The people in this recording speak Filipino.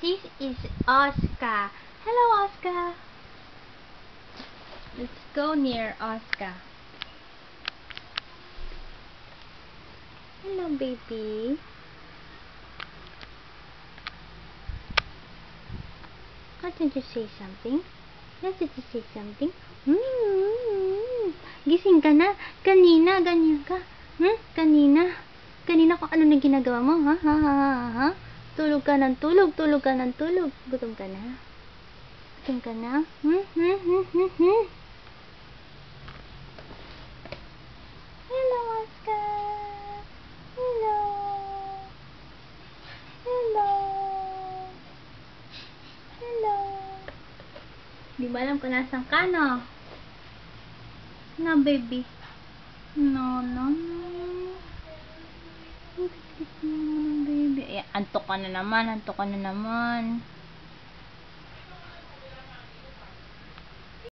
This is Oscar. Hello, Oscar. Let's go near Oscar. Hello, baby. Did you say something? Yes, did you say something? Gising ka na. Kanina, ganyan ka. Kanina. Kanina kung ano na ginagawa mo, ha? Tulog ka ng tulog, tulog ka ng tulog. Gutom ka na? Gutom ka na? Hello, Oscar. Hello. Hello. Hello. Di ba alam kung nasan ka, no? No, baby. No. Baby. Ayan, antok ka na naman.